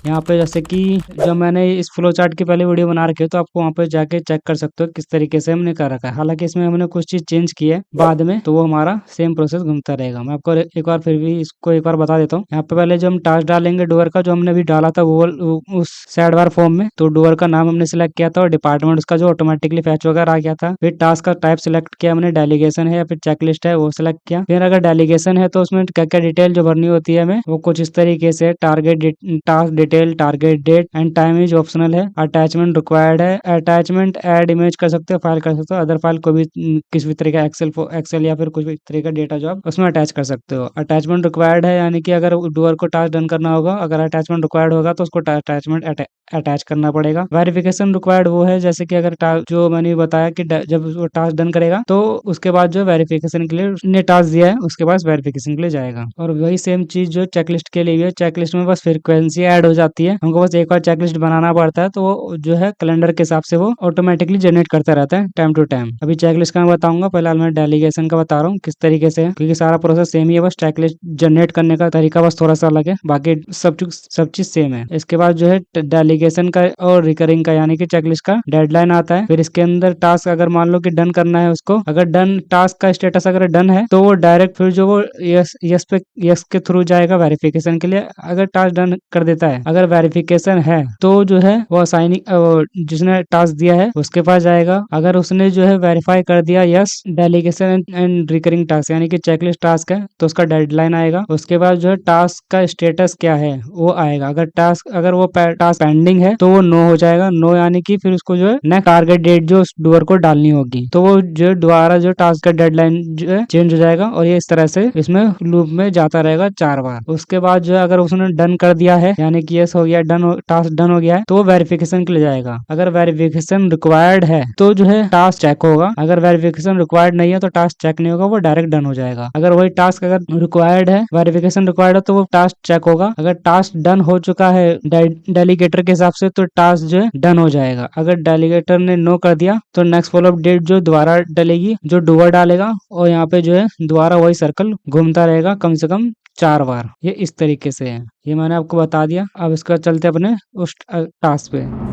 यहाँ पे जैसे कि जब मैंने इस फ्लो चार्ट की पहले वीडियो बना रखी है, तो आपको वहाँ पे जाके चेक कर सकते हो किस तरीके से हमने कर रखा है। हालांकि इसमें हमने कुछ चीज चेंज की है बाद में, तो वो हमारा सेम प्रोसेस घूमता रहेगा। मैं आपको एक बार फिर भी इसको एक बार बता देता हूँ। यहाँ पे पहले जो हम टास्क डालेंगे डुअर का, जो हमने अभी डाला था वो उस साइड बार फॉर्म में, तो डुअर का नाम हमने सिलेक्ट किया था और डिपार्टमेंट उसका जो ऑटोमेटिकली फैच वगैरह आ गया था। फिर टास्क का टाइप सिलेक्ट किया हमने, डेलीगेशन है या फिर चेकलिस्ट है वो सिलेक्ट किया। फिर अगर डेलीगेशन है तो उसमें क्या क्या डिटेल जो भरनी होती है हमें, वो कुछ इस तरीके से target task detail, target date and time is optional है। अटैचमेंट रिक्वायर्ड है, अटैचमेंट ऐड इमेज कर सकते हो, फाइल कर सकते हो, अदर फाइल को भी किसी भी तरह का एक्सेल या फिर कुछ भी तरह का डेटा जो आप उसमें अटैच कर सकते हो। अटैचमेंट रिक्वायर्ड है, यानी कि अगर डूअर को टास्क डन करना होगा, अगर अटैचमेंट रिक्वायर्ड होगा तो उसको अटैचमेंट अटैच करना पड़ेगा। वेरिफिकेशन रिक्वायर्ड वो है जैसे कि अगर जो मैंने बताया कि जब वो टास्क डन करेगा तो उसके बाद जो वेरिफिकेशन के लिए उसने टास्क दिया है उसके बाद वेरिफिकेशन के लिए जाएगा। और वही सेम चीज जो चेकलिस्ट के लिए भी है, चेकलिस्ट में बस फ्रीक्वेंसी ऐड हो जाती है, हमको बस एक बार चेकलिस्ट बनाना पड़ता है, तो वो जो है कैलेंडर के हिसाब से वो ऑटोमेटिकली जनरेट करता रहता है टाइम टू टाइम। अभी चेकलिस्ट का मैं बताऊंगा, फिलहाल मैं डेलीगेशन का बता रहा हूँ किस तरीके से है, क्योंकि सारा प्रोसेस सेम ही है, बस चेकलिस्ट जनरेट करने का तरीका बस थोड़ा सा अलग है, बाकी सब चीज सेम है। इसके बाद जो है डेलीगेशन का और रिकरिंग का, यानी कि चेकलिस्ट का डेडलाइन आता है। फिर इसके अंदर टास्क अगर मान लो कि डन करना है उसको, अगर डन टास्क का स्टेटस अगर डन है तो वो डायरेक्ट फिर जो वो यस के थ्रू जाएगा वेरिफिकेशन के लिए, अगर टास्क डन कर देता है। अगर वेरिफिकेशन है तो जो है वो असाइनिंग जिसने टास्क दिया है उसके पास जाएगा। अगर उसने जो है वेरीफाई कर दिया yes delegation and recurring task, यानी कि चेकलिस्ट टास्क है, तो उसका डेडलाइन आएगा। उसके बाद जो है टास्क का स्टेटस क्या है वो आएगा। अगर वो टास्क पेंडिंग है तो वो नो हो जाएगा। नो यानी कि फिर उसको जो है नेक्स्ट टारगेट डेट जो उस डूअर को डालनी होगी, तो वो जो दोबारा जो टास्क का डेडलाइन जो है चेंज हो जाएगा। और ये इस तरह से इसमें लूप में जाता रहेगा 4 बार। उसके बाद जो है अगर उसने डन कर दिया है, यानी कि यस हो गया, टास्क डन हो गया है, तो वो वेरिफिकेशन के लिए जाएगा। अगर वेरिफिकेशन रिक्वायर्ड है तो जो है टास्क चेक होगा। अगर वेरिफिकेशन रिक्वायर्ड नहीं है तो टास्क चेक नहीं होगा, वो डायरेक्ट डन हो जाएगा। अगर वही टास्क अगर रिक्वायर्ड है, वेरिफिकेशन रिक्वायर्ड है, तो वो टास्क चेक होगा। अगर टास्क डन हो चुका है डेलीगेटर के हिसाब से तो टास्क जो है डन हो जाएगा। अगर डेलीगेटर ने नो कर दिया तो नेक्स्ट फॉलो अप डेट जो दोबारा डलेगी, जो डूअर डालेगा, और यहाँ पे जो है दोबारा वही सर्कल घूमता रहेगा कम से कम 4 बार। ये इस तरीके से है, ये मैंने आपको बता दिया। अब इसका चलते अपने उस टास्क पे।